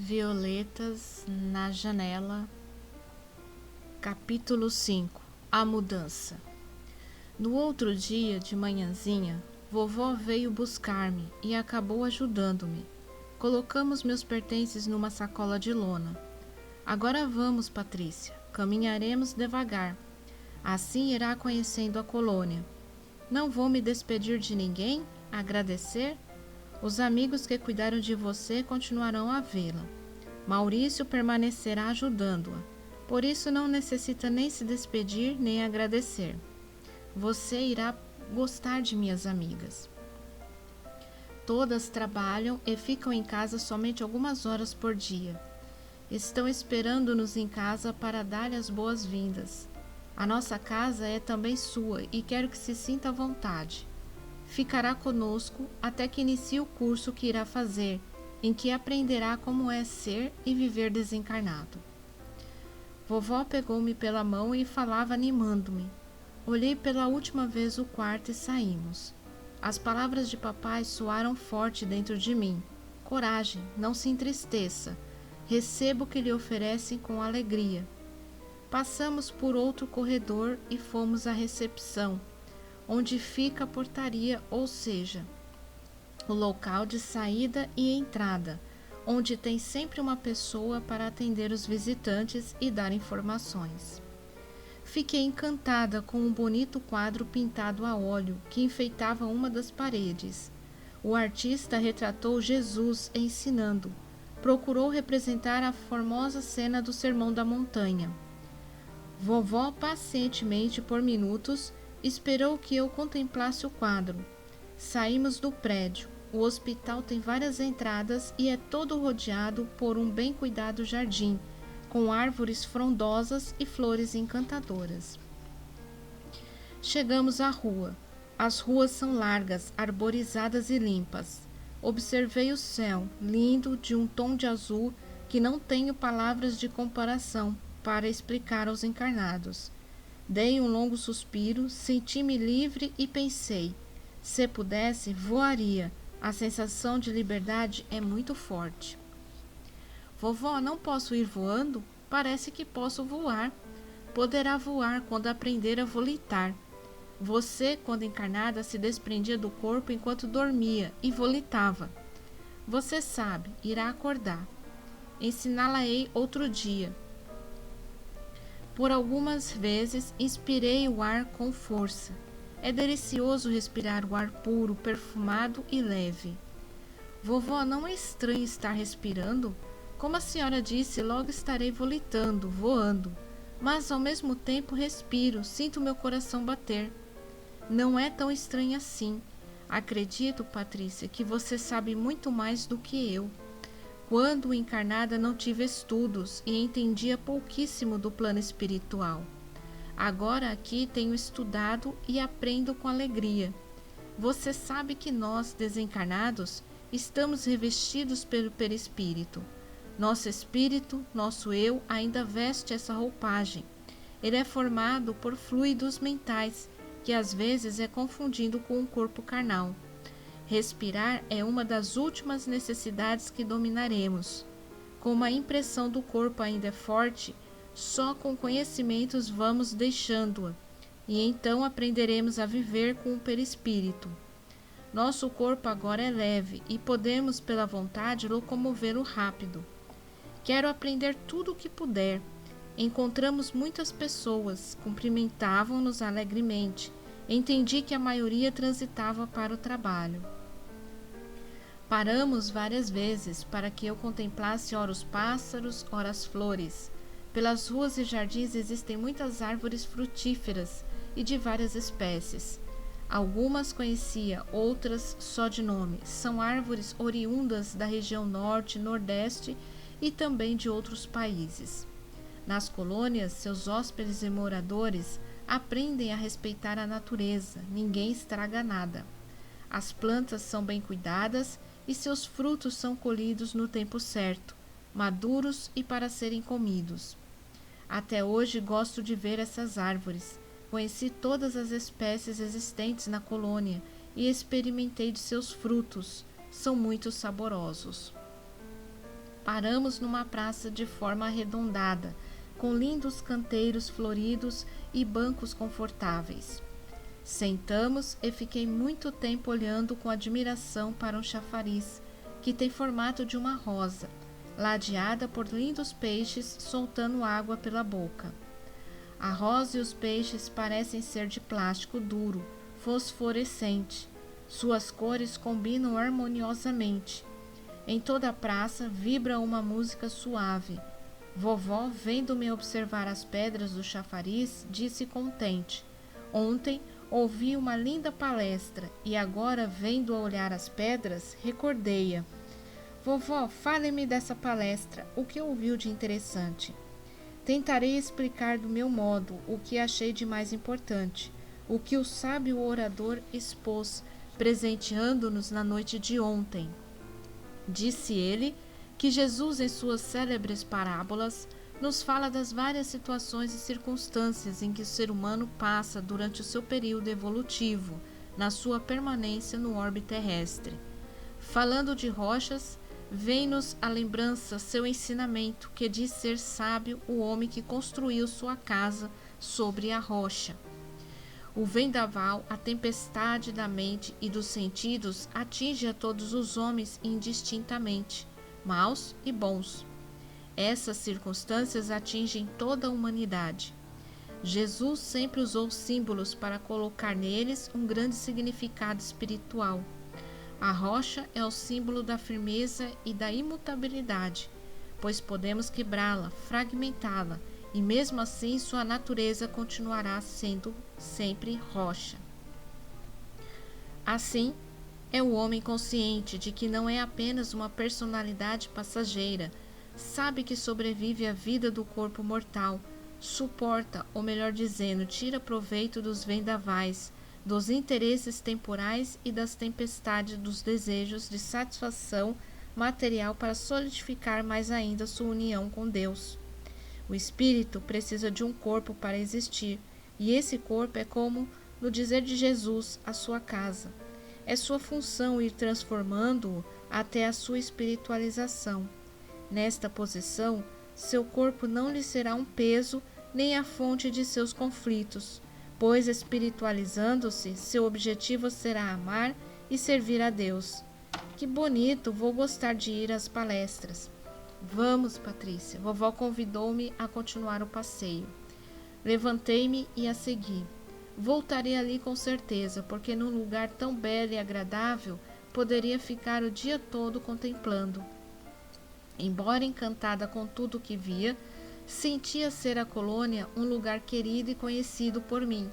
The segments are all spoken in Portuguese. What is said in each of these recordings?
Violetas na janela. Capítulo 5. A mudança. No outro dia, de manhãzinha, vovó veio buscar-me e acabou ajudando-me. Colocamos meus pertences numa sacola de lona. Agora vamos, Patrícia, caminharemos devagar. Assim irá conhecendo a colônia. Não vou me despedir de ninguém? Agradecer? Os amigos que cuidaram de você continuarão a vê-la. Maurício permanecerá ajudando-a. Por isso não necessita nem se despedir nem agradecer. Você irá gostar de minhas amigas. Todas trabalham e ficam em casa somente algumas horas por dia. Estão esperando-nos em casa para dar-lhe as boas-vindas. A nossa casa é também sua e quero que se sinta à vontade. Ficará conosco até que inicie o curso que irá fazer, em que aprenderá como é ser e viver desencarnado. Vovó pegou-me pela mão e falava animando-me. Olhei pela última vez o quarto e saímos. As palavras de papai soaram forte dentro de mim. Coragem, não se entristeça. Receba o que lhe oferecem com alegria. Passamos por outro corredor e fomos à recepção, onde fica a portaria, ou seja, o local de saída e entrada, onde tem sempre uma pessoa para atender os visitantes e dar informações. Fiquei encantada com um bonito quadro pintado a óleo que enfeitava uma das paredes. O artista retratou Jesus ensinando. Procurou representar a formosa cena do Sermão da Montanha. Vovó, pacientemente por minutos, esperou que eu contemplasse o quadro. Saímos do prédio. O hospital tem várias entradas e é todo rodeado por um bem cuidado jardim, com árvores frondosas e flores encantadoras. Chegamos à rua. As ruas são largas, arborizadas e limpas. Observei o céu, lindo, de um tom de azul que não tenho palavras de comparação para explicar aos encarnados. Dei um longo suspiro, senti-me livre e pensei, se pudesse, voaria. A sensação de liberdade é muito forte. Vovó, não posso ir voando? Parece que posso voar. Poderá voar quando aprender a volitar. Você, quando encarnada, se desprendia do corpo enquanto dormia e volitava. Você sabe, irá acordar. Ensiná-la-ei outro dia. Por algumas vezes, inspirei o ar com força. É delicioso respirar o ar puro, perfumado e leve. Vovó, não é estranho estar respirando? Como a senhora disse, logo estarei volitando, voando. Mas, ao mesmo tempo, respiro, sinto meu coração bater. Não é tão estranho assim. Acredito, Patrícia, que você sabe muito mais do que eu. Quando encarnada não tive estudos e entendia pouquíssimo do plano espiritual. Agora aqui tenho estudado e aprendo com alegria. Você sabe que nós, desencarnados, estamos revestidos pelo perispírito. Nosso espírito, nosso eu, ainda veste essa roupagem. Ele é formado por fluidos mentais, que às vezes é confundido com o corpo carnal. Respirar é uma das últimas necessidades que dominaremos. Como a impressão do corpo ainda é forte, só com conhecimentos vamos deixando-a, e então aprenderemos a viver com o perispírito. Nosso corpo agora é leve e podemos, pela vontade, locomovê-lo rápido. Quero aprender tudo o que puder. Encontramos muitas pessoas, cumprimentavam-nos alegremente. Entendi que a maioria transitava para o trabalho. Paramos várias vezes para que eu contemplasse ora os pássaros, ora as flores. Pelas ruas e jardins existem muitas árvores frutíferas e de várias espécies. Algumas conhecia, outras só de nome. São árvores oriundas da região norte, nordeste e também de outros países. Nas colônias, seus hóspedes e moradores aprendem a respeitar a natureza, ninguém estraga nada. As plantas são bem cuidadas e seus frutos são colhidos no tempo certo, maduros e para serem comidos. Até hoje gosto de ver essas árvores. Conheci todas as espécies existentes na colônia e experimentei de seus frutos. São muito saborosos. paramos numa praça de forma arredondada, com lindos canteiros floridos e bancos confortáveis. Sentamos e fiquei muito tempo olhando com admiração para um chafariz, que tem formato de uma rosa, ladeada por lindos peixes soltando água pela boca. A rosa e os peixes parecem ser de plástico duro, fosforescente. Suas cores combinam harmoniosamente. Em toda a praça vibra uma música suave. Vovó, vendo-me observar as pedras do chafariz, disse contente: ontem ouvi uma linda palestra e agora, vendo-a olhar as pedras, recordei-a. Vovó, fale-me dessa palestra, o que ouviu de interessante? Tentarei explicar do meu modo o que achei de mais importante, o que o sábio orador expôs, presenteando-nos na noite de ontem. Disse ele que Jesus, em suas célebres parábolas, nos fala das várias situações e circunstâncias em que o ser humano passa durante o seu período evolutivo, na sua permanência no orbe terrestre. Falando de rochas, vem-nos à lembrança seu ensinamento, que diz ser sábio o homem que construiu sua casa sobre a rocha. O vendaval, a tempestade da mente e dos sentidos, atinge a todos os homens indistintamente, maus e bons. Essas circunstâncias atingem toda a humanidade. Jesus sempre usou símbolos para colocar neles um grande significado espiritual. A rocha é o símbolo da firmeza e da imutabilidade, pois podemos quebrá-la, fragmentá-la, e mesmo assim sua natureza continuará sendo sempre rocha. Assim, é o homem consciente de que não é apenas uma personalidade passageira, sabe que sobrevive à vida do corpo mortal, suporta, ou melhor dizendo, tira proveito dos vendavais, dos interesses temporais e das tempestades dos desejos de satisfação material para solidificar mais ainda sua união com Deus. O espírito precisa de um corpo para existir, e esse corpo é como, no dizer de Jesus, a sua casa. É sua função ir transformando-o até a sua espiritualização. Nesta posição, seu corpo não lhe será um peso nem a fonte de seus conflitos, pois, espiritualizando-se, seu objetivo será amar e servir a Deus. Que bonito, vou gostar de ir às palestras. Vamos, Patrícia. Vovó convidou-me a continuar o passeio. Levantei-me e a segui. Voltarei ali com certeza, porque num lugar tão belo e agradável poderia ficar o dia todo contemplando. Embora encantada com tudo o que via, sentia ser a colônia um lugar querido e conhecido por mim.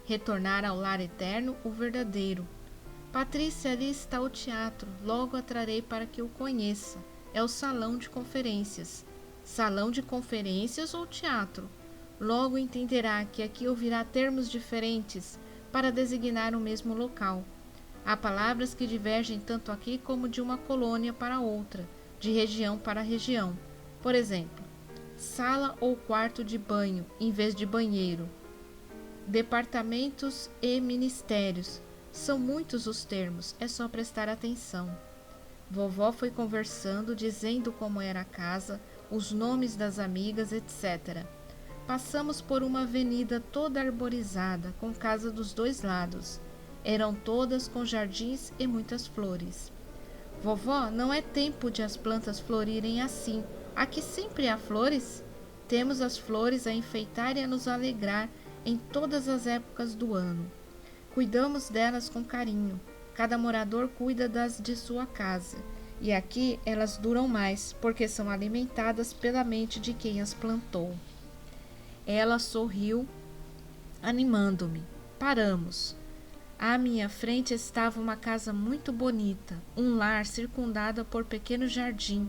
Retornar ao lar eterno, o verdadeiro. Patrícia, ali está o teatro, logo a trarei para que o conheça. É o salão de conferências. Salão de conferências ou teatro? Logo entenderá que aqui ouvirá termos diferentes para designar o mesmo local. Há palavras que divergem tanto aqui como de uma colônia para outra, de região para região. Por exemplo, sala ou quarto de banho, em vez de banheiro. Departamentos e ministérios. São muitos os termos, é só prestar atenção. Vovó foi conversando, dizendo como era a casa, os nomes das amigas, etc. Passamos por uma avenida toda arborizada, com casa dos dois lados. Eram todas com jardins e muitas flores. Vovó, não é tempo de as plantas florirem assim. Aqui sempre há flores. Temos as flores a enfeitar e a nos alegrar em todas as épocas do ano. Cuidamos delas com carinho. Cada morador cuida das de sua casa. E aqui elas duram mais, porque são alimentadas pela mente de quem as plantou. Ela sorriu, animando-me. Paramos. À minha frente estava uma casa muito bonita, um lar circundado por pequeno jardim,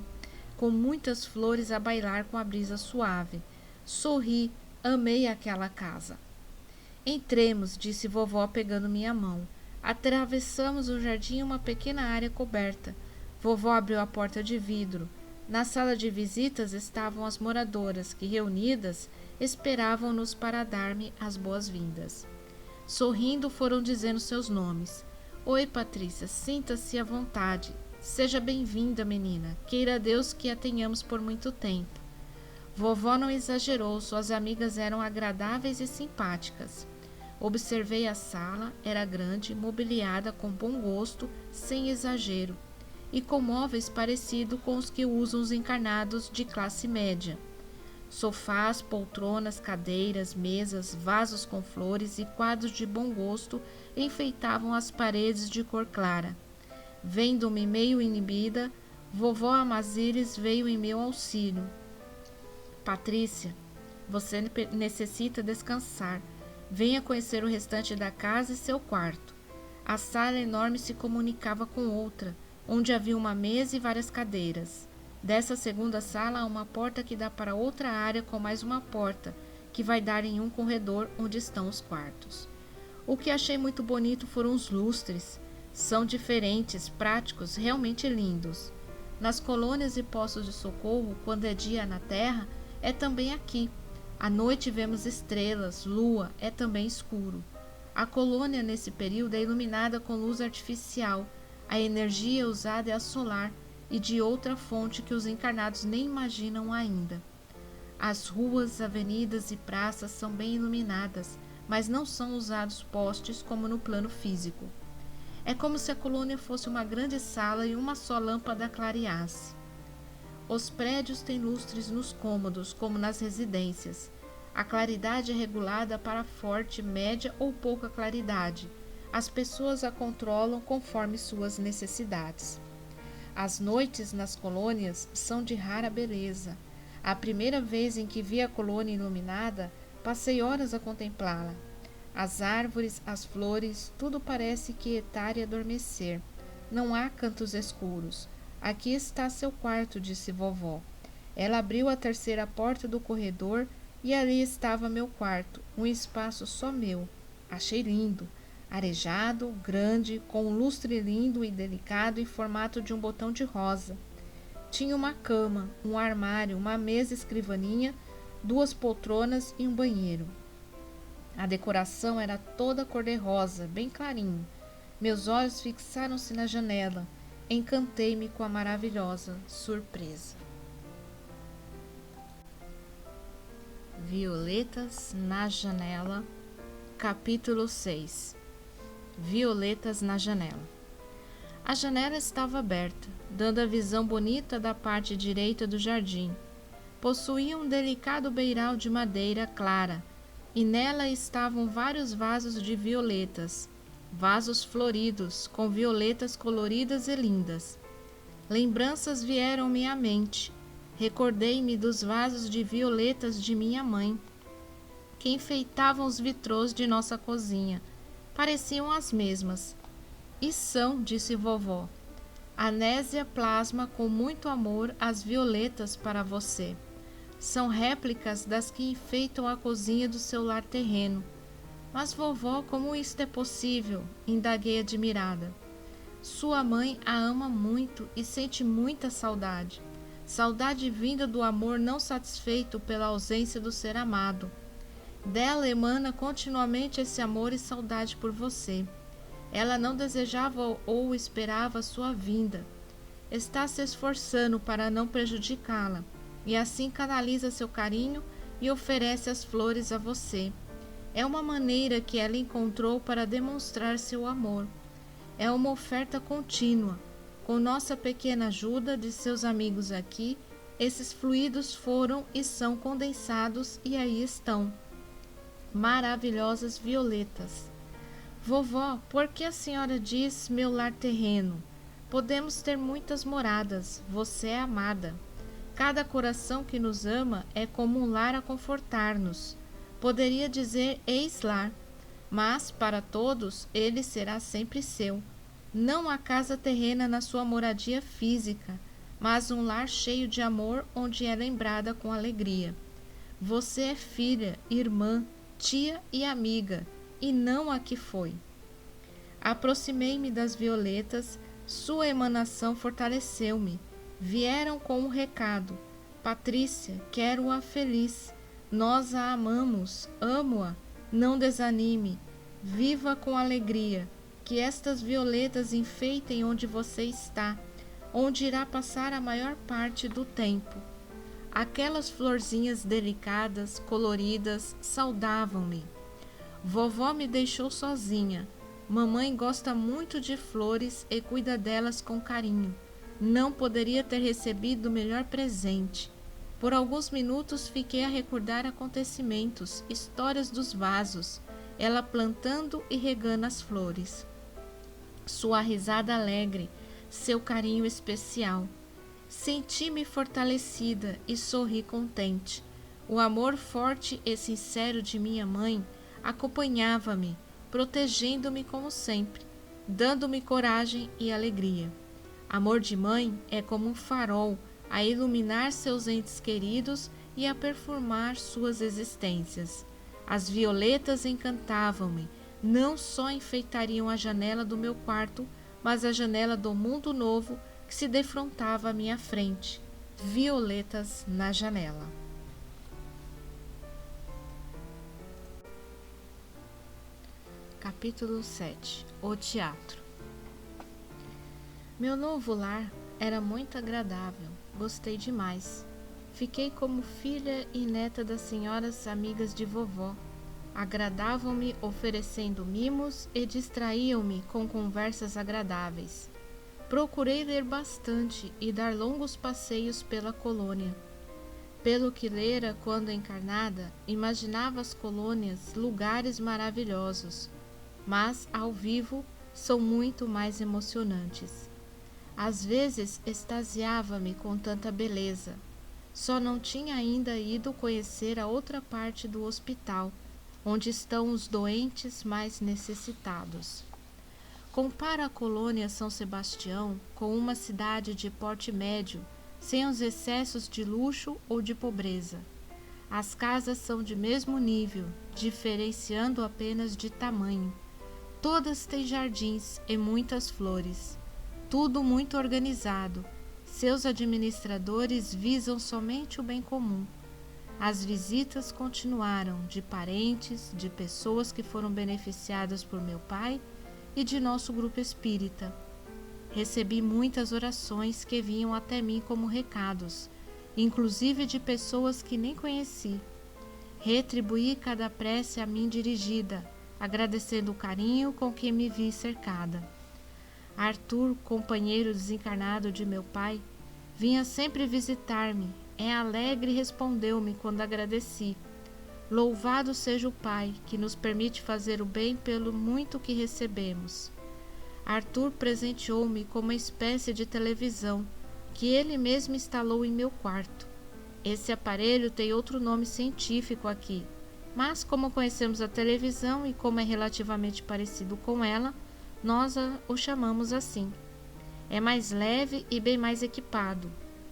com muitas flores a bailar com a brisa suave. Sorri, amei aquela casa. Entremos, disse vovó pegando minha mão. Atravessamos o jardim em uma pequena área coberta. Vovó abriu a porta de vidro. Na sala de visitas estavam as moradoras, que, reunidas, esperavam-nos para dar-me as boas-vindas. Sorrindo, foram dizendo seus nomes. Oi, Patrícia, sinta-se à vontade. Seja bem-vinda, menina. Queira Deus que a tenhamos por muito tempo. Vovó não exagerou, suas amigas eram agradáveis e simpáticas. Observei a sala, era grande, mobiliada com bom gosto, sem exagero, e com móveis parecidos com os que usam os encarnados de classe média. Sofás, poltronas, cadeiras, mesas, vasos com flores e quadros de bom gosto enfeitavam as paredes de cor clara. Vendo-me meio inibida, vovó Amazires veio em meu auxílio. Patrícia, você necessita descansar. Venha conhecer o restante da casa e seu quarto. A sala enorme se comunicava com outra, onde havia uma mesa e várias cadeiras. Dessa segunda sala há uma porta que dá para outra área com mais uma porta, que vai dar em um corredor onde estão os quartos. O que achei muito bonito foram os lustres. São diferentes, práticos, realmente lindos. Nas colônias e postos de socorro, quando é dia na terra, é também aqui. À noite vemos estrelas, lua, é também escuro. A colônia nesse período é iluminada com luz artificial. A energia usada é a solar e de outra fonte que os encarnados nem imaginam ainda. As ruas, avenidas e praças são bem iluminadas, mas não são usados postes como no plano físico. É como se a colônia fosse uma grande sala e uma só lâmpada clareasse. Os prédios têm lustres nos cômodos, como nas residências. A claridade é regulada para forte, média ou pouca claridade. As pessoas a controlam conforme suas necessidades. As noites nas colônias são de rara beleza. A primeira vez em que vi a colônia iluminada, passei horas a contemplá-la. As árvores, as flores, tudo parece quietar e adormecer. Não há cantos escuros. Aqui está seu quarto, disse vovó. Ela abriu a terceira porta do corredor e ali estava meu quarto, um espaço só meu. Achei lindo, arejado, grande, com um lustre lindo e delicado em formato de um botão de rosa. Tinha uma cama, um armário, uma mesa escrivaninha, 2 poltronas e um banheiro. A decoração era toda cor-de-rosa, bem clarinho. Meus olhos fixaram-se na janela. Encantei-me com a maravilhosa surpresa. Violetas na janela, capítulo 6. Violetas na janela. A janela estava aberta, dando a visão bonita da parte direita do jardim. Possuía um delicado beiral de madeira clara, e nela estavam vários vasos de violetas, vasos floridos, com violetas coloridas e lindas. Lembranças vieram-me à mente. Recordei-me dos vasos de violetas de minha mãe, que enfeitavam os vitrôs de nossa cozinha. Pareciam as mesmas. E são, disse vovó. Anésia plasma com muito amor as violetas para você. São réplicas das que enfeitam a cozinha do seu lar terreno. Mas vovó, como isto é possível? Indaguei admirada. Sua mãe a ama muito e sente muita saudade. Saudade vinda do amor não satisfeito pela ausência do ser amado. Dela emana continuamente esse amor e saudade por você. Ela não desejava ou esperava sua vinda. Está se esforçando para não prejudicá-la, e assim canaliza seu carinho e oferece as flores a você. É uma maneira que ela encontrou para demonstrar seu amor. É uma oferta contínua. Com nossa pequena ajuda de seus amigos aqui, esses fluidos foram e são condensados e aí estão. Maravilhosas violetas. Vovó, por que a senhora diz meu lar terreno? Podemos ter muitas moradas, você é amada. Cada coração que nos ama é como um lar a confortar-nos. Poderia dizer ex-lar, mas para todos ele será sempre seu. Não a casa terrena na sua moradia física, mas um lar cheio de amor onde é lembrada com alegria. Você é filha, irmã, tia e amiga, e não a que foi. Aproximei-me das violetas, sua emanação fortaleceu-me. Vieram com um recado. Patrícia, quero-a feliz. Nós a amamos, amo-a. Não desanime. Viva com alegria. Que estas violetas enfeitem onde você está. onde irá passar a maior parte do tempo. Aquelas florzinhas delicadas, coloridas, saudavam-me. Vovó me deixou sozinha. Mamãe gosta muito de flores e cuida delas com carinho. Não poderia ter recebido melhor presente. Por alguns minutos fiquei a recordar acontecimentos, histórias dos vasos, ela plantando e regando as flores. Sua risada alegre, seu carinho especial. Senti-me fortalecida e sorri contente. O amor forte e sincero de minha mãe acompanhava-me, protegendo-me como sempre, dando-me coragem e alegria. Amor de mãe é como um farol a iluminar seus entes queridos e a perfumar suas existências. As violetas encantavam-me, não só enfeitariam a janela do meu quarto, mas a janela do mundo novo que se defrontava à minha frente. Violetas na janela. Capítulo 7. O teatro. Meu novo lar era muito agradável, gostei demais. Fiquei como filha e neta das senhoras amigas de vovó. Agradavam-me oferecendo mimos e distraíam-me com conversas agradáveis. Procurei ler bastante e dar longos passeios pela colônia. Pelo que lera quando encarnada, imaginava as colônias lugares maravilhosos, mas ao vivo são muito mais emocionantes. Às vezes extasiava-me com tanta beleza. Só não tinha ainda ido conhecer a outra parte do hospital, onde estão os doentes mais necessitados. Compara a colônia São Sebastião com uma cidade de porte médio, sem os excessos de luxo ou de pobreza. As casas são de mesmo nível, diferenciando apenas de tamanho. Todas têm jardins e muitas flores. Tudo muito organizado. Seus administradores visam somente o bem comum. As visitas continuaram de parentes, de pessoas que foram beneficiadas por meu pai e de nosso grupo espírita. Recebi muitas orações que vinham até mim como recados, inclusive de pessoas que nem conheci. Retribuí cada prece a mim dirigida, agradecendo o carinho com que me vi cercada. Arthur, companheiro desencarnado de meu pai, vinha sempre visitar-me. Alegre respondeu-me quando agradeci. Louvado seja o Pai, que nos permite fazer o bem pelo muito que recebemos. Arthur presenteou-me com uma espécie de televisão, que ele mesmo instalou em meu quarto. Esse aparelho tem outro nome científico aqui, mas como conhecemos a televisão e como é relativamente parecido com ela, nós o chamamos assim. É mais leve e bem mais equipado.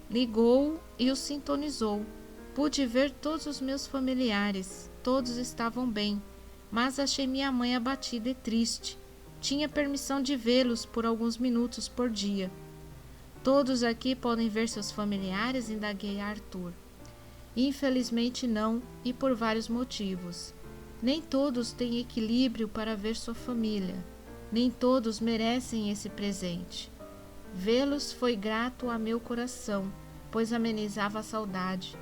Ligou-o e o sintonizou. Pude ver todos os meus familiares. Todos estavam bem, mas achei minha mãe abatida e triste. Tinha permissão de vê-los por alguns minutos por dia. Todos aqui podem ver seus familiares? Indaguei a Arthur. Infelizmente não, e por vários motivos. Nem todos têm equilíbrio para ver sua família. Nem todos merecem esse presente. Vê-los foi grato a meu coração, pois amenizava a saudade.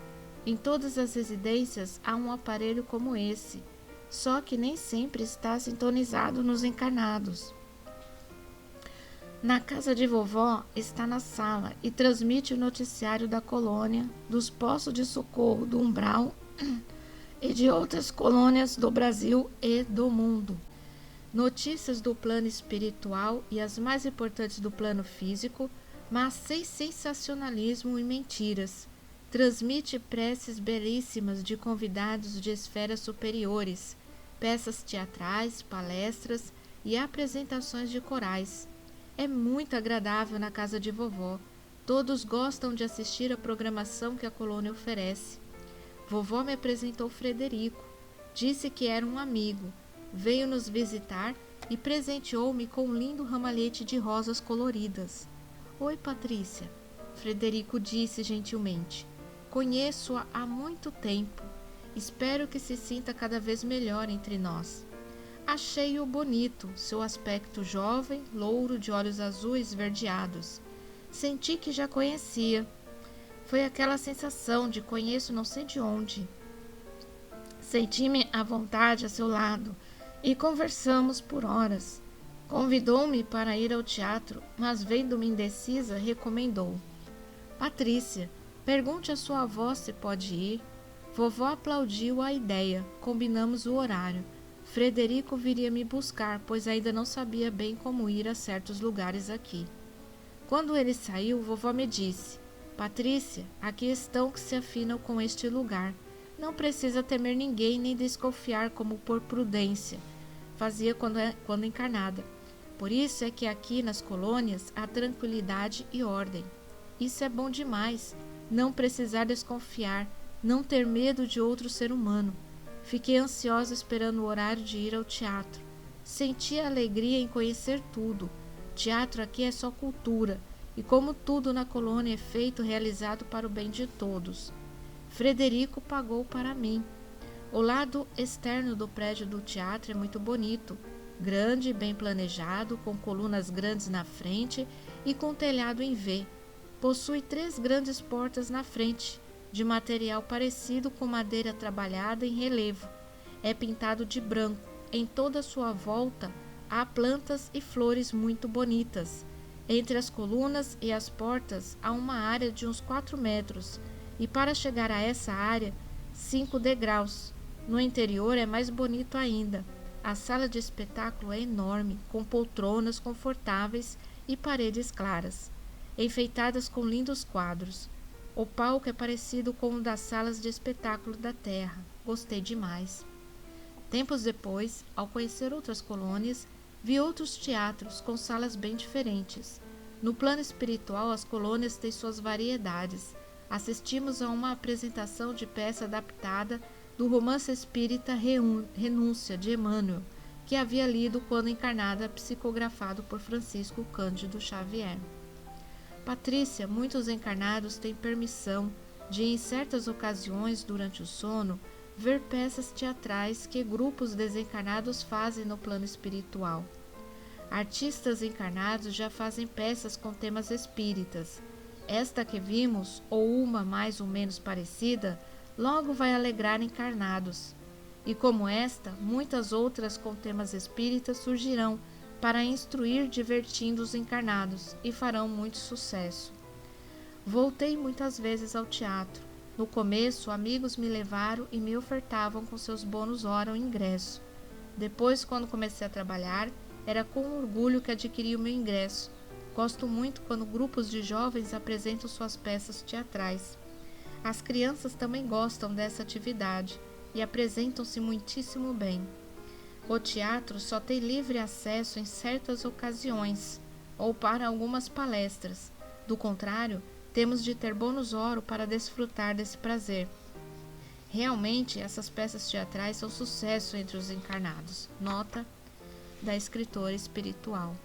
Em todas as residências há um aparelho como esse, só que nem sempre está sintonizado nos encarnados. Na casa de vovó está na sala e transmite o noticiário da colônia, dos postos de socorro do Umbral e de outras colônias do Brasil e do mundo. Notícias do plano espiritual e as mais importantes do plano físico, mas sem sensacionalismo e mentiras. Transmite preces belíssimas de convidados de esferas superiores, peças teatrais, palestras e apresentações de corais. É muito agradável na casa de vovó. Todos gostam de assistir a programação que a colônia oferece. Vovó me apresentou Frederico. Disse que era um amigo. Veio nos visitar e presenteou-me com um lindo ramalhete de rosas coloridas. Oi, Patrícia, Frederico disse gentilmente. Conheço-a há muito tempo. Espero que se sinta cada vez melhor entre nós. Achei-o bonito, seu aspecto jovem, louro de olhos azuis esverdeados. Senti que já conhecia. Foi aquela sensação de conheço não sei de onde. Senti-me à vontade a seu lado e conversamos por horas. Convidou-me para ir ao teatro, mas vendo-me indecisa, recomendou: Patrícia, pergunte à sua avó se pode ir. Vovó aplaudiu a ideia. Combinamos o horário. Frederico viria me buscar, pois ainda não sabia bem como ir a certos lugares aqui. Quando ele saiu, vovó me disse: Patrícia, aqui estão que se afinam com este lugar. Não precisa temer ninguém nem desconfiar como por prudência. Fazia quando encarnada. Por isso é que aqui nas colônias há tranquilidade e ordem. Isso é bom demais, não precisar desconfiar, não ter medo de outro ser humano. Fiquei ansiosa esperando o horário de ir ao teatro. Senti a alegria em conhecer tudo. Teatro aqui é só cultura, e como tudo na colônia é feito realizado para o bem de todos. Frederico pagou para mim. O lado externo do prédio do teatro é muito bonito, grande e bem planejado, com colunas grandes na frente e com telhado em V. Possui 3 grandes portas na frente, de material parecido com madeira trabalhada em relevo. É pintado de branco. Em toda a sua volta há plantas e flores muito bonitas. Entre as colunas e as portas há uma área de uns 4 metros, e para chegar a essa área, 5 degraus. No interior é mais bonito ainda. A sala de espetáculo é enorme, com poltronas confortáveis e paredes claras, enfeitadas com lindos quadros. O palco é parecido com o das salas de espetáculo da Terra. Gostei demais. Tempos depois, ao conhecer outras colônias, vi outros teatros com salas bem diferentes. No plano espiritual, as colônias têm suas variedades. Assistimos a uma apresentação de peça adaptada do romance espírita Renúncia, de Emmanuel, que havia lido quando encarnada, psicografado por Francisco Cândido Xavier. Patrícia, muitos encarnados têm permissão de, em certas ocasiões durante o sono, ver peças teatrais que grupos desencarnados fazem no plano espiritual. Artistas encarnados já fazem peças com temas espíritas. Esta que vimos, ou uma mais ou menos parecida, logo vai alegrar encarnados. E como esta, muitas outras com temas espíritas surgirão para instruir divertindo os encarnados e farão muito sucesso. Voltei muitas vezes ao teatro. No começo, amigos me levaram e me ofertavam com seus bônus hora o ingresso. Depois, quando comecei a trabalhar, era com orgulho que adquiri o meu ingresso. Gosto muito quando grupos de jovens apresentam suas peças teatrais. As crianças também gostam dessa atividade e apresentam-se muitíssimo bem. O teatro só tem livre acesso em certas ocasiões ou para algumas palestras. Do contrário, temos de ter bônus hora para desfrutar desse prazer. Realmente, essas peças teatrais são sucesso entre os encarnados. Nota da escritora espiritual.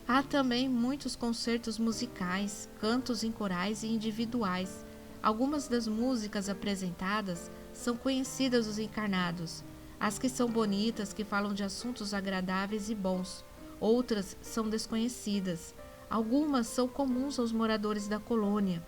Há também muitos concertos musicais, cantos em corais e individuais. Algumas das músicas apresentadas são conhecidas dos encarnados. As que são bonitas, que falam de assuntos agradáveis e bons. Outras são desconhecidas. Algumas são comuns aos moradores da colônia.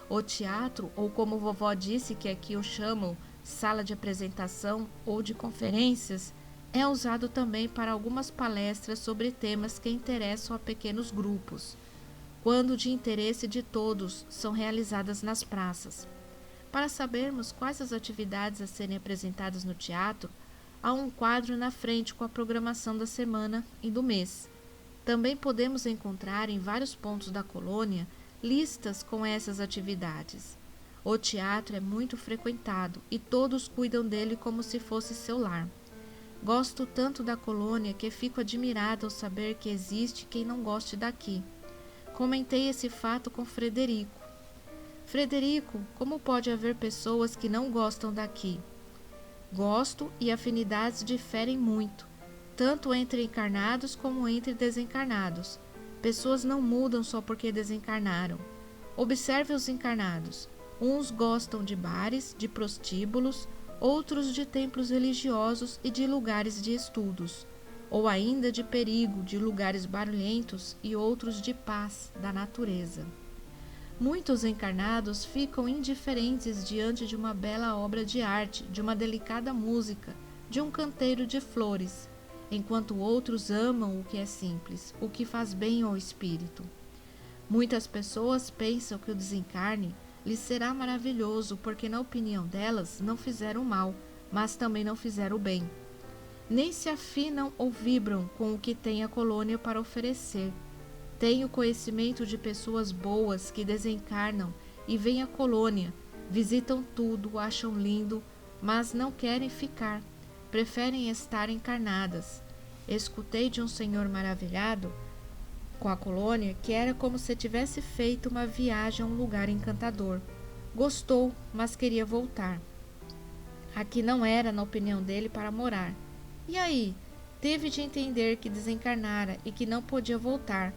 O teatro, ou como vovó disse que aqui o chamam, sala de apresentação ou de conferências, é usado também para algumas palestras sobre temas que interessam a pequenos grupos, quando de interesse de todos, são realizadas nas praças. Para sabermos quais as atividades a serem apresentadas no teatro, há um quadro na frente com a programação da semana e do mês. Também podemos encontrar em vários pontos da colônia listas com essas atividades. O teatro é muito frequentado e todos cuidam dele como se fosse seu lar. Gosto tanto da colônia que fico admirada ao saber que existe quem não goste daqui. Comentei esse fato com Frederico. Frederico, como pode haver pessoas que não gostam daqui? Gosto e afinidades diferem muito, tanto entre encarnados como entre desencarnados. Pessoas não mudam só porque desencarnaram. Observe os encarnados. Uns gostam de bares, de prostíbulos, outros de templos religiosos e de lugares de estudos. ou ainda de perigo, de lugares barulhentos e outros de paz, da natureza. Muitos encarnados ficam indiferentes diante de uma bela obra de arte, de uma delicada música, de um canteiro de flores, enquanto outros amam o que é simples, o que faz bem ao espírito. Muitas pessoas pensam que o desencarne lhes será maravilhoso porque, na opinião delas, não fizeram mal, mas também não fizeram bem. Nem se afinam ou vibram com o que tem a colônia para oferecer. Tenho conhecimento de pessoas boas que desencarnam e vêm à colônia, visitam tudo, acham lindo, mas não querem ficar, preferem estar encarnadas. Escutei de um senhor maravilhado com a colônia que era como se tivesse feito uma viagem a um lugar encantador. Gostou, mas queria voltar. Aqui não era, na opinião dele, para morar. E aí? Teve de entender que desencarnara e que não podia voltar.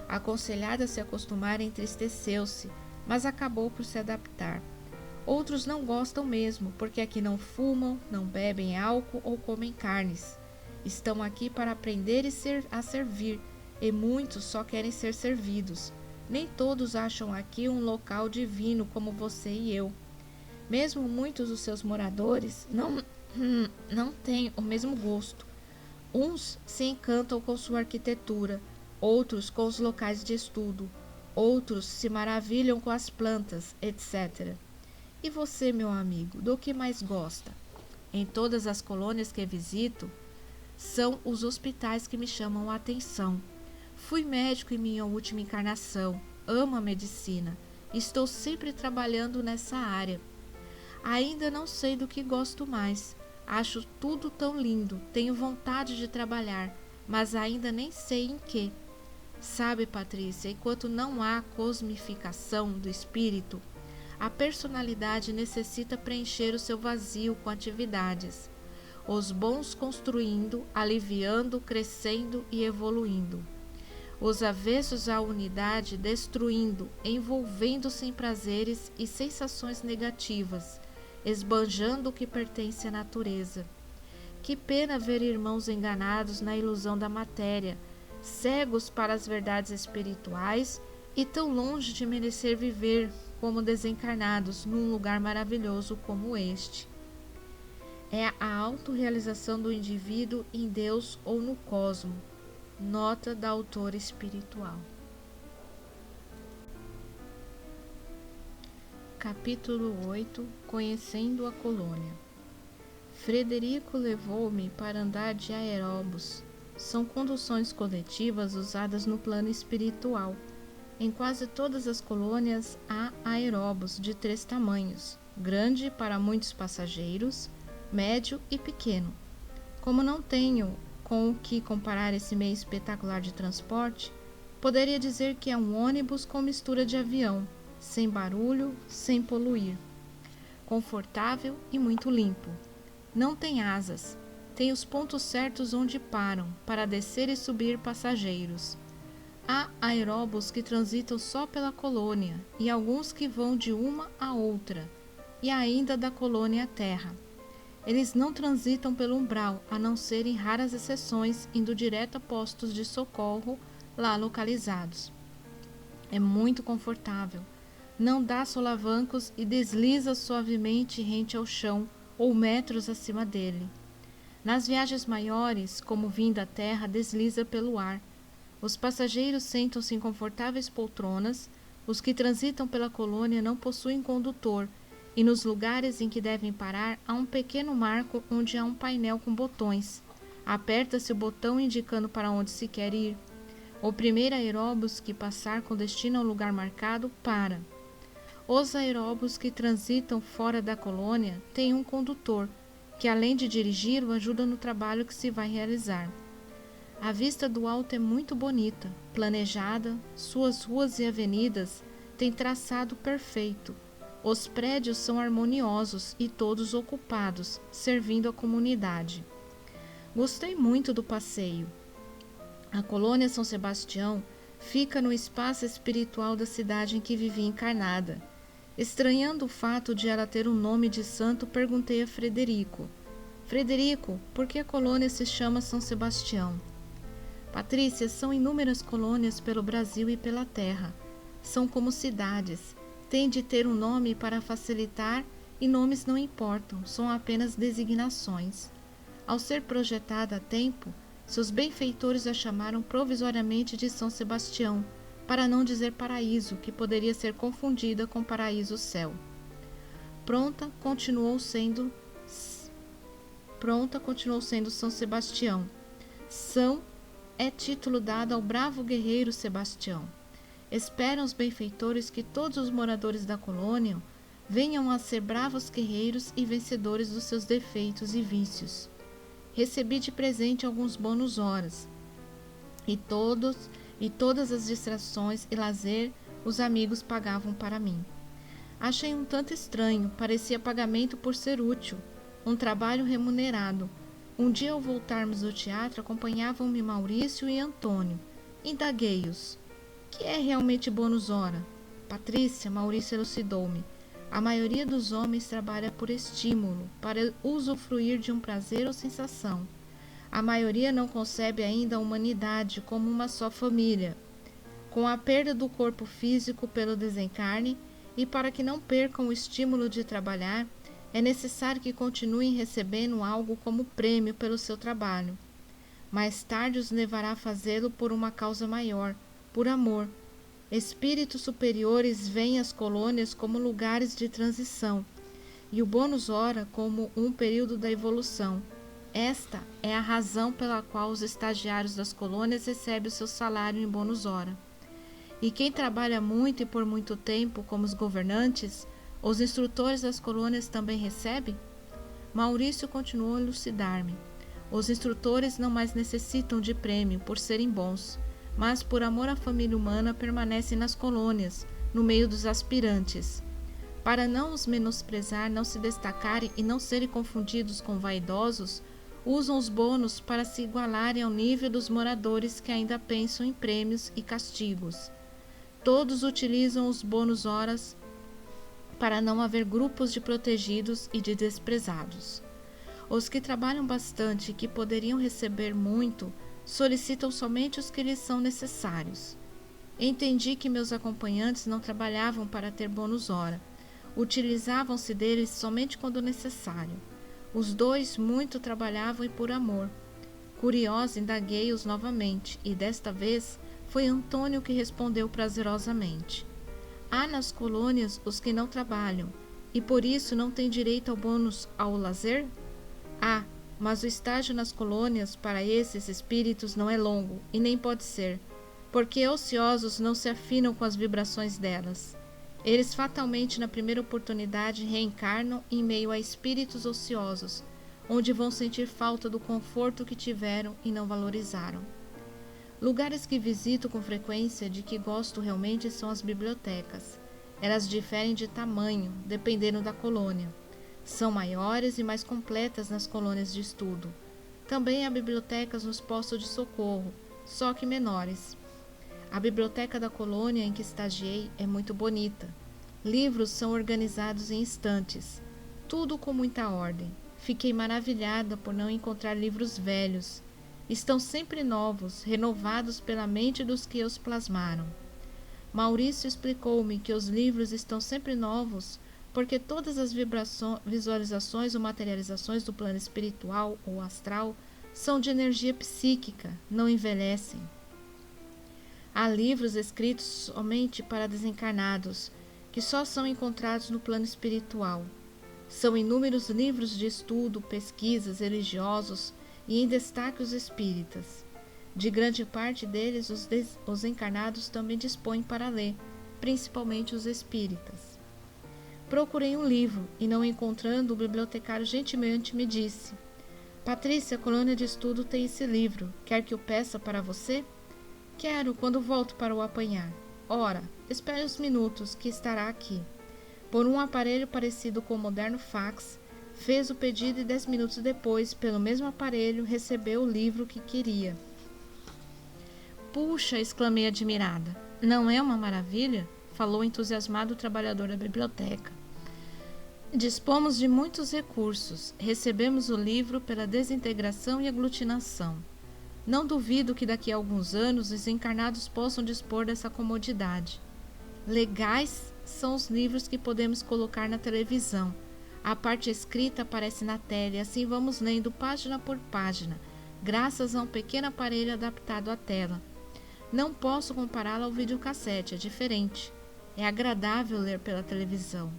Aconselhada a se acostumar, entristeceu-se, mas acabou por se adaptar. Outros não gostam mesmo, porque aqui não fumam, não bebem álcool ou comem carnes. Estão aqui para aprender a servir, e muitos só querem ser servidos. Nem todos acham aqui um local divino como você e eu. Mesmo muitos dos seus moradores não têm o mesmo gosto. Uns se encantam com sua arquitetura, outros com os locais de estudo, outros se maravilham com as plantas, etc. E você, meu amigo, do que mais gosta? Em todas as colônias que visito, são os hospitais que me chamam a atenção. Fui médico em minha última encarnação, amo a medicina, estou sempre trabalhando nessa área. Ainda não sei do que gosto mais. Acho tudo tão lindo, tenho vontade de trabalhar, mas ainda nem sei em que. Sabe, Patrícia, enquanto não há cosmificação do espírito, a personalidade necessita preencher o seu vazio com atividades. Os bons construindo, aliviando, crescendo e evoluindo. Os avessos à unidade destruindo, envolvendo-se em prazeres e sensações negativas, esbanjando o que pertence à natureza. Que pena ver irmãos enganados na ilusão da matéria, cegos para as verdades espirituais e tão longe de merecer viver como desencarnados num lugar maravilhoso como este. É a autorrealização do indivíduo em Deus ou no cosmo. Nota da autora espiritual. Capítulo 8. Conhecendo a colônia. Frederico levou-me para andar de aeróbus. São conduções coletivas usadas no plano espiritual. Em quase todas as colônias há aeróbus de 3 tamanhos: grande para muitos passageiros, médio e pequeno. Como não tenho com o que comparar esse meio espetacular de transporte, poderia dizer que é um ônibus com mistura de avião, sem barulho, sem poluir. Confortável e muito limpo. Não tem asas, tem os pontos certos onde param, para descer e subir passageiros. Há aeróbus que transitam só pela colônia, e alguns que vão de uma a outra, e ainda da colônia à terra. Eles não transitam pelo umbral, a não ser em raras exceções, indo direto a postos de socorro lá localizados. É muito confortável. Não dá solavancos e desliza suavemente rente ao chão ou metros acima dele. Nas viagens maiores, como vinda à terra, desliza pelo ar. Os passageiros sentam-se em confortáveis poltronas. Os que transitam pela colônia não possuem condutor, e nos lugares em que devem parar há um pequeno marco onde há um painel com botões. Aperta-se o botão indicando para onde se quer ir. O primeiro aeróbus que passar com destino ao lugar marcado, para. Os aeróbus que transitam fora da colônia têm um condutor, que além de dirigir, o ajuda no trabalho que se vai realizar. A vista do alto é muito bonita, planejada, suas ruas e avenidas têm traçado perfeito. Os prédios são harmoniosos e todos ocupados, servindo a comunidade. Gostei muito do passeio. A colônia São Sebastião fica no espaço espiritual da cidade em que vivi encarnada. Estranhando o fato de ela ter um nome de santo, perguntei a Frederico. Frederico, por que a colônia se chama São Sebastião? Patrícia, são inúmeras colônias pelo Brasil e pela terra. São como cidades. Tem de ter um nome para facilitar e nomes não importam, são apenas designações. Ao ser projetada a tempo, seus benfeitores a chamaram provisoriamente de São Sebastião, para não dizer paraíso, que poderia ser confundida com paraíso-céu. Pronta continuou sendo São Sebastião. São é título dado ao bravo guerreiro Sebastião. Esperam os benfeitores que todos os moradores da colônia venham a ser bravos guerreiros e vencedores dos seus defeitos e vícios. Recebi de presente alguns bônus horas, e todas as distrações e lazer os amigos pagavam para mim. Achei um tanto estranho, parecia pagamento por ser útil, um trabalho remunerado. Um dia, ao voltarmos do teatro, acompanhavam-me Maurício e Antônio. Indaguei-os: que é realmente bônus hora? Patrícia, Maurício elucidou-me. A maioria dos homens trabalha por estímulo, para usufruir de um prazer ou sensação. A maioria não concebe ainda a humanidade como uma só família. Com a perda do corpo físico pelo desencarne, e para que não percam o estímulo de trabalhar, é necessário que continuem recebendo algo como prêmio pelo seu trabalho. Mais tarde os levará a fazê-lo por uma causa maior, por amor. Espíritos superiores veem as colônias como lugares de transição, e o bônus hora como um período da evolução. Esta é a razão pela qual os estagiários das colônias recebem o seu salário em bônus hora. E quem trabalha muito e por muito tempo, como os governantes, os instrutores das colônias também recebem? Maurício continuou a elucidar-me. Os instrutores não mais necessitam de prêmio por serem bons, mas por amor à família humana permanecem nas colônias, no meio dos aspirantes. Para não os menosprezar, não se destacarem e não serem confundidos com vaidosos, usam os bônus para se igualarem ao nível dos moradores que ainda pensam em prêmios e castigos. Todos utilizam os bônus horas para não haver grupos de protegidos e de desprezados. Os que trabalham bastante e que poderiam receber muito, solicitam somente os que lhes são necessários. Entendi que meus acompanhantes não trabalhavam para ter bônus hora. Utilizavam-se deles somente quando necessário. Os dois muito trabalhavam e por amor. Curiosa, indaguei-os novamente, e desta vez foi Antônio que respondeu prazerosamente. Há nas colônias os que não trabalham, e por isso não têm direito ao bônus ao lazer? Há, mas o estágio nas colônias para esses espíritos não é longo, e nem pode ser, porque ociosos não se afinam com as vibrações delas. Eles fatalmente, na primeira oportunidade, reencarnam em meio a espíritos ociosos, onde vão sentir falta do conforto que tiveram e não valorizaram. Lugares que visito com frequência, de que gosto realmente, são as bibliotecas. Elas diferem de tamanho, dependendo da colônia. São maiores e mais completas nas colônias de estudo. Também há bibliotecas nos postos de socorro, só que menores. A biblioteca da colônia em que estagiei é muito bonita. Livros são organizados em estantes, tudo com muita ordem. Fiquei maravilhada por não encontrar livros velhos. Estão sempre novos, renovados pela mente dos que os plasmaram. Maurício explicou-me que os livros estão sempre novos porque todas as visualizações ou materializações do plano espiritual ou astral são de energia psíquica, não envelhecem. Há livros escritos somente para desencarnados, que só são encontrados no plano espiritual. São inúmeros livros de estudo, pesquisas, religiosos e em destaque os espíritas. De grande parte deles, os encarnados também dispõem para ler, principalmente os espíritas. Procurei um livro e, não encontrando, o bibliotecário gentilmente me disse: Patrícia, a colônia de estudo tem esse livro. Quer que o peça para você? Quero, quando volto para o apanhar. Ora, espere uns minutos, que estará aqui. Por um aparelho parecido com o moderno fax, fez o pedido e 10 minutos depois, pelo mesmo aparelho, recebeu o livro que queria. Puxa, exclamei admirada. Não é uma maravilha? Falou entusiasmado o trabalhador da biblioteca. Dispomos de muitos recursos, recebemos o livro pela desintegração e aglutinação. Não duvido que daqui a alguns anos os encarnados possam dispor dessa comodidade. Legais são os livros que podemos colocar na televisão. A parte escrita aparece na tela e assim vamos lendo página por página, graças a um pequeno aparelho adaptado à tela. Não posso compará-lo ao videocassete, é diferente. É agradável ler pela televisão.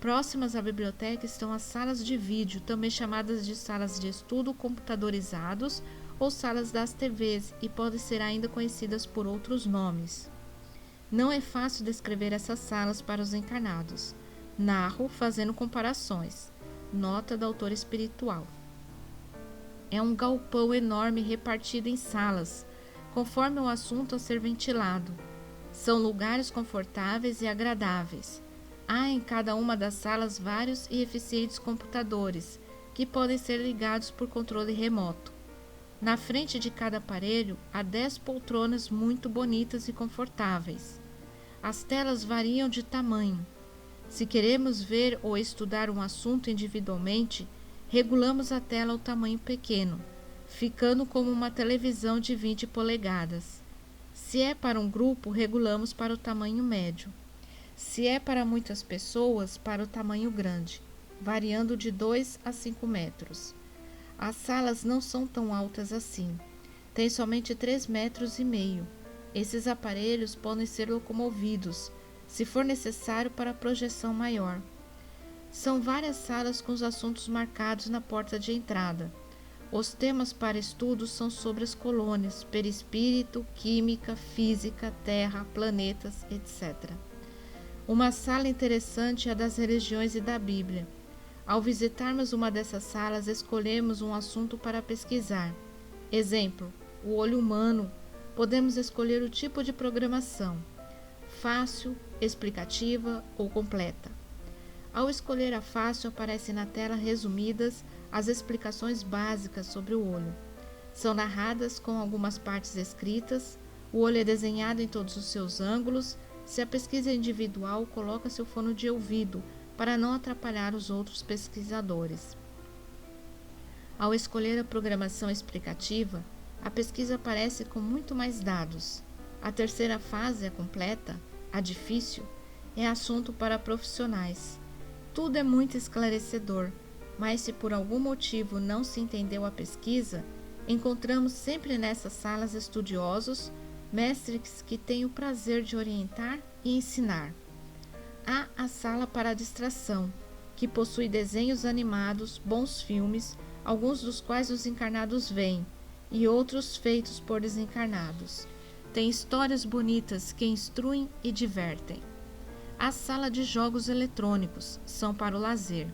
Próximas à biblioteca estão as salas de vídeo, também chamadas de salas de estudo computadorizados ou salas das TVs, e podem ser ainda conhecidas por outros nomes. Não é fácil descrever essas salas para os encarnados. Narro fazendo comparações. Nota da autora espiritual. É um galpão enorme repartido em salas, conforme o assunto a ser ventilado. São lugares confortáveis e agradáveis. Há em cada uma das salas vários e eficientes computadores, que podem ser ligados por controle remoto. Na frente de cada aparelho há 10 poltronas muito bonitas e confortáveis. As telas variam de tamanho. Se queremos ver ou estudar um assunto individualmente, regulamos a tela ao tamanho pequeno, ficando como uma televisão de 20 polegadas. Se é para um grupo, regulamos para o tamanho médio. Se é para muitas pessoas, para o tamanho grande, variando de 2 a 5 metros. As salas não são tão altas assim. Tem somente 3,5 metros. Esses aparelhos podem ser locomovidos, se for necessário para projeção maior. São várias salas com os assuntos marcados na porta de entrada. Os temas para estudo são sobre as colônias, perispírito, química, física, terra, planetas, etc. Uma sala interessante é a das religiões e da Bíblia. Ao visitarmos uma dessas salas, escolhemos um assunto para pesquisar. Exemplo, o olho humano. Podemos escolher o tipo de programação, fácil, explicativa ou completa. Ao escolher a fácil, aparecem na tela resumidas as explicações básicas sobre o olho. São narradas com algumas partes escritas, o olho é desenhado em todos os seus ângulos. Se a pesquisa é individual, coloca seu fone de ouvido para não atrapalhar os outros pesquisadores. Ao escolher a programação explicativa, a pesquisa aparece com muito mais dados. A terceira fase, a completa, a difícil, é assunto para profissionais. Tudo é muito esclarecedor, mas se por algum motivo não se entendeu a pesquisa, encontramos sempre nessas salas estudiosos, mestres que têm o prazer de orientar e ensinar. Há a sala para a distração, que possui desenhos animados, bons filmes, alguns dos quais os encarnados veem, e outros feitos por desencarnados. Tem histórias bonitas que instruem e divertem. A sala de jogos eletrônicos são para o lazer.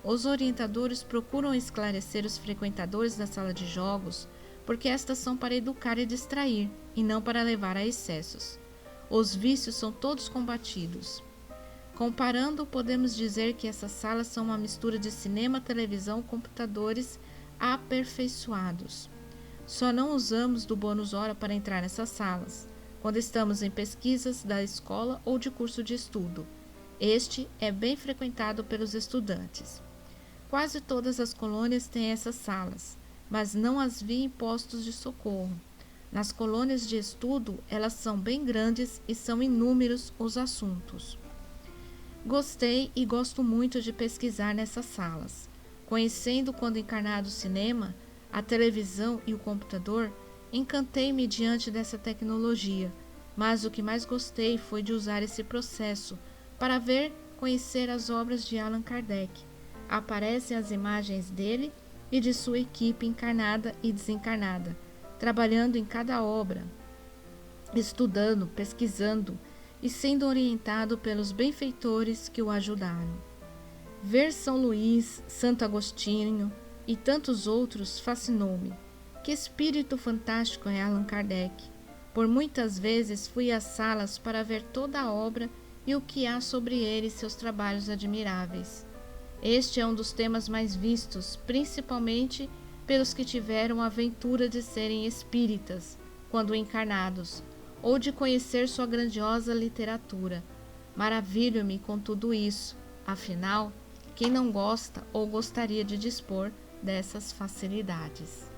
Os orientadores procuram esclarecer os frequentadores da sala de jogos, porque estas são para educar e distrair, e não para levar a excessos. Os vícios são todos combatidos. Comparando, podemos dizer que essas salas são uma mistura de cinema, televisão, computadores aperfeiçoados. Só não usamos do bônus hora para entrar nessas salas, quando estamos em pesquisas da escola ou de curso de estudo. Este é bem frequentado pelos estudantes. Quase todas as colônias têm essas salas, mas não as vi em postos de socorro. Nas colônias de estudo, elas são bem grandes e são inúmeros os assuntos. Gostei e gosto muito de pesquisar nessas salas. Conhecendo quando encarnado o cinema, a televisão e o computador, encantei-me diante dessa tecnologia, mas o que mais gostei foi de usar esse processo para conhecer as obras de Allan Kardec. Aparecem as imagens dele e de sua equipe encarnada e desencarnada, trabalhando em cada obra, estudando, pesquisando e sendo orientado pelos benfeitores que o ajudaram. Ver São Luís, Santo Agostinho e tantos outros fascinou-me. Que espírito fantástico é Allan Kardec! Por muitas vezes fui às salas para ver toda a obra e o que há sobre ele e seus trabalhos admiráveis. Este é um dos temas mais vistos, principalmente pelos que tiveram a aventura de serem espíritas, quando encarnados, ou de conhecer sua grandiosa literatura. Maravilho-me com tudo isso, afinal, Quem não gosta ou gostaria de dispor dessas facilidades?